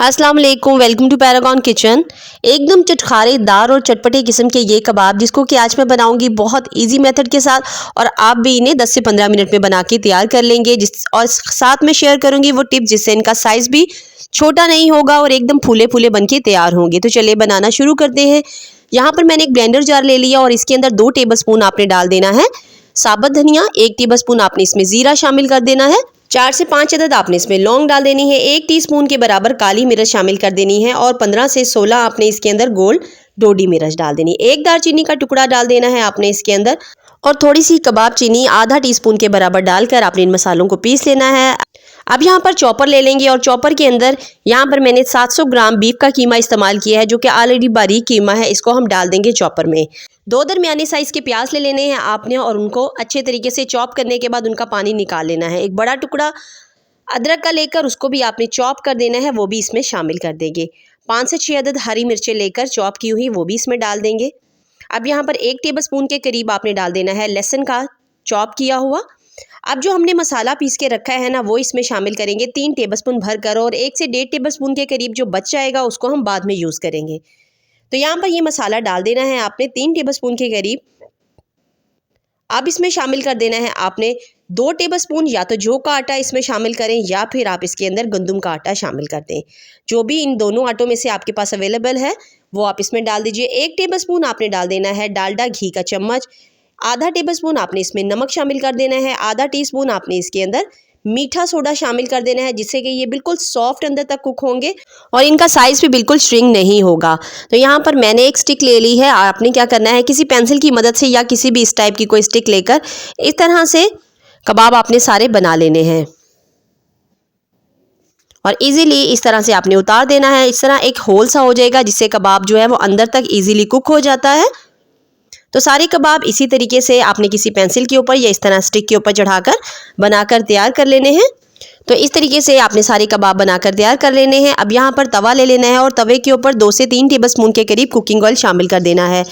अस्सलाम वालेकुम, welcome to Paragon kitchen. एकदम चटखारेदार और चटपटे किस्म के ये कबाब जिसको कि आज मैं बनाऊंगी बहुत इजी मेथड के साथ, और आप भी इन्हें 10 से 15 मिनट में बना के तैयार कर लेंगे। और साथ में शेयर करूंगी वो टिप जिससे इनका साइज़ भी छोटा नहीं होगा और एकदम फूले फूले बन के तैयार होंगे। तो चलिए बनाना शुरू करते हैं। यहाँ पर मैंने एक ब्लेंडर जार ले लिया और इसके अंदर 2 टेबलस्पून आपने डाल देना है साबुत धनिया, 1 टेबलस्पून आपने इसमें ज़ीरा शामिल कर देना है, 4 से 5 अदद आपने इसमें लौंग डाल देनी है, 1 टीस्पून के बराबर काली मिर्च शामिल कर देनी है और 15 से 16 आपने इसके अंदर गोल डोडी मिर्च डाल देनी है। 1 दालचीनी का टुकड़ा डाल देना है आपने इसके अंदर, और थोड़ी सी कबाब चीनी आधा टीस्पून के बराबर डालकर आपने इन मसालों को पीस लेना है। अब यहाँ पर चॉपर ले लेंगे और चॉपर के अंदर यहाँ पर मैंने 700 ग्राम बीफ का कीमा इस्तेमाल किया है जो कि ऑलरेडी बारीक कीमा है। इसको हम डाल देंगे चॉपर में। 2 दरमियानी साइज़ के प्याज ले लेने हैं आपने और उनको अच्छे तरीके से चॉप करने के बाद उनका पानी निकाल लेना है। एक बड़ा टुकड़ा अदरक का लेकर उसको भी आपने चॉप कर देना है, वो भी इसमें शामिल कर देंगे। 5 से 6 अदद हरी मिर्चें लेकर चॉप की हुई वो भी इसमें डाल देंगे। अब यहाँ पर 1 टेबलस्पून के करीब आपने डाल देना है लहसुन का चॉप किया हुआ। अब जो हमने मसाला पीस के रखा है ना वो इसमें शामिल करेंगे 3 टेबलस्पून भरकर, और 1 से 1.5 टेबलस्पून के करीब जो बच जाएगा उसको हम बाद में यूज़ करेंगे। तो यहाँ पर ये मसाला डाल देना है आपने 3 टेबलस्पून के करीब। अब इसमें शामिल कर देना है आपने 2 टेबलस्पून या तो जौ का आटा इसमें शामिल करें या फिर आप इसके अंदर गंदम का आटा शामिल कर दें। जो भी इन दोनों आटों में से आपके पास अवेलेबल है वो आप इसमें डाल दीजिए। 1 टेबलस्पून आपने डाल देना है डालडा घी का चम्मच, आधा टेबलस्पून आपने इसमें नमक शामिल कर देना है, आधा टीस्पून आपने इसके अंदर मीठा सोडा शामिल कर देना है जिससे कि ये बिल्कुल सॉफ्ट अंदर तक कुक होंगे और इनका साइज़ भी बिल्कुल श्रिंक नहीं होगा। तो यहाँ पर मैंने एक स्टिक ले ली है। आपने क्या करना है, किसी पेंसिल की मदद से या किसी भी इस टाइप की कोई स्टिक लेकर इस तरह से कबाब आपने सारे बना लेने हैं और इजीली इस तरह से आपने उतार देना है। इस तरह एक होल सा हो जाएगा जिससे कबाब जो है वो अंदर तक इजीली कुक हो जाता है। तो सारे कबाब इसी तरीके से आपने किसी पेंसिल के ऊपर या इस तरह स्टिक के ऊपर चढ़ाकर बनाकर तैयार कर लेने हैं। तो इस तरीके से आपने सारे कबाब बनाकर तैयार कर लेने हैं। अब यहाँ पर तवा ले लेना है और तवे के ऊपर 2 से 3 टेबलस्पून के करीब कुकिंग ऑयल शामिल कर देना है।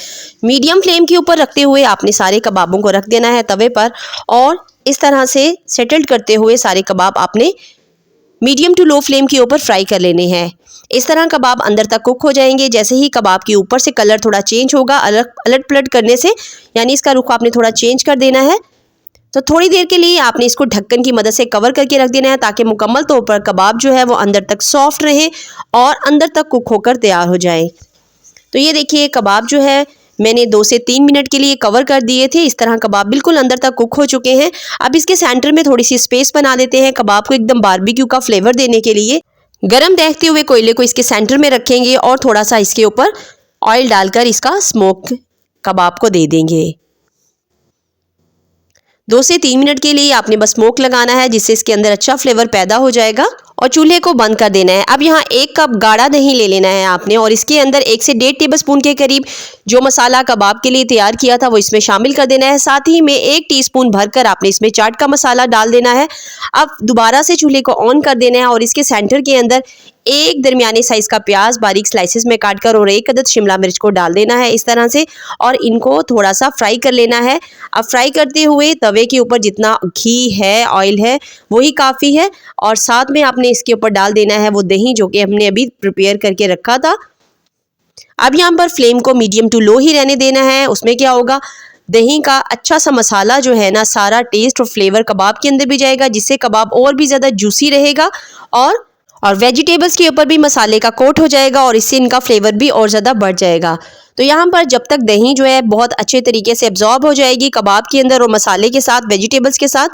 मीडियम फ्लेम के ऊपर रखते हुए आपने सारे कबाबों को रख देना है तवे पर, और इस तरह से सेटल्ड करते हुए सारे कबाब आपने मीडियम टू लो फ्लेम के ऊपर फ्राई कर लेने हैं। इस तरह कबाब अंदर तक कुक हो जाएंगे। जैसे ही कबाब के ऊपर से कलर थोड़ा चेंज होगा अलट पलट करने से, यानी इसका रुख आपने थोड़ा चेंज कर देना है। तो थोड़ी देर के लिए आपने इसको ढक्कन की मदद से कवर करके रख देना है ताकि मुकम्मल तौर पर कबाब जो है वो अंदर तक सॉफ्ट रहे और अंदर तक कुक होकर तैयार हो जाए। तो ये देखिए कबाब जो है मैंने 2 से 3 मिनट के लिए कवर कर दिए थे। इस तरह कबाब बिल्कुल अंदर तक कुक हो चुके हैं। अब इसके सेंटर में थोड़ी सी स्पेस बना देते हैं कबाब को एकदम बारबेक्यू का फ्लेवर देने के लिए। गरम देखते हुए कोयले को इसके सेंटर में रखेंगे और थोड़ा सा इसके ऊपर ऑयल डालकर इसका स्मोक कबाब को दे देंगे। 2 से 3 मिनट के लिए आपने बस स्मोक लगाना है जिससे इसके अंदर अच्छा फ्लेवर पैदा हो जाएगा, और चूल्हे को बंद कर देना है। अब यहाँ 1 कप गाढ़ा दही ले लेना है आपने और इसके अंदर 1 से 1.5 टेबलस्पून के करीब जो मसाला कबाब के लिए तैयार किया था वो इसमें शामिल कर देना है। साथ ही में 1 टीस्पून भरकर आपने इसमें चाट का मसाला डाल देना है। अब दोबारा से चूल्हे को ऑन कर देना है और इसके सेंटर के अंदर 1 दरमियाने साइज़ का प्याज बारीक स्लाइसेस में काटकर और 1 अदद शिमला मिर्च को डाल देना है इस तरह से, और इनको थोड़ा सा फ्राई कर लेना है। अब फ्राई करते हुए तवे के ऊपर जितना घी है, ऑयल है, वही काफ़ी है, और साथ में आपने इसके ऊपर डाल देना है वो दही जो कि हमने अभी प्रिपेयर करके रखा था। अब यहाँ पर फ्लेम को मीडियम टू लो ही रहने देना है। उसमें क्या होगा, दही का अच्छा सा मसाला जो है ना सारा टेस्ट और फ्लेवर कबाब के अंदर भी जाएगा जिससे कबाब और भी ज़्यादा जूसी रहेगा, और वेजिटेबल्स के ऊपर भी मसाले का कोट हो जाएगा और इससे इनका फ्लेवर भी और ज़्यादा बढ़ जाएगा। तो यहाँ पर जब तक दही जो है बहुत अच्छे तरीके से एब्जॉर्ब हो जाएगी कबाब के अंदर और मसाले के साथ, वेजिटेबल्स के साथ,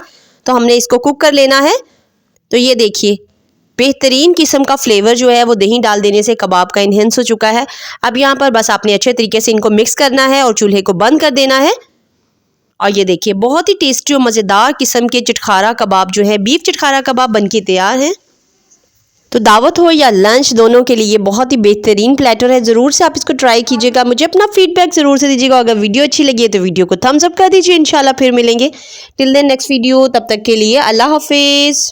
तो हमने इसको कुक कर लेना है। तो ये देखिए बेहतरीन किस्म का फ्लेवर जो है वो दही डाल देने से कबाब का इन्हेंस हो चुका है। अब यहाँ पर बस आपने अच्छे तरीके से इनको मिक्स करना है और चूल्हे को बंद कर देना है। और ये देखिए बहुत ही टेस्टी और मज़ेदार किस्म के चटखारा कबाब जो है, बीफ चटखारा कबाब बनके तैयार है। तो दावत हो या लंच दोनों के लिए बहुत ही बेहतरीन प्लेटर है। ज़रूर से आप इसको ट्राई कीजिएगा। मुझे अपना फीडबैक ज़रूर से दीजिएगा। अगर वीडियो अच्छी लगी है तो वीडियो को थम्स अप कर दीजिए। इंशाल्लाह फिर मिलेंगे। टिल देन नेक्स्ट वीडियो, तब तक के लिए अल्लाह हाफिज़।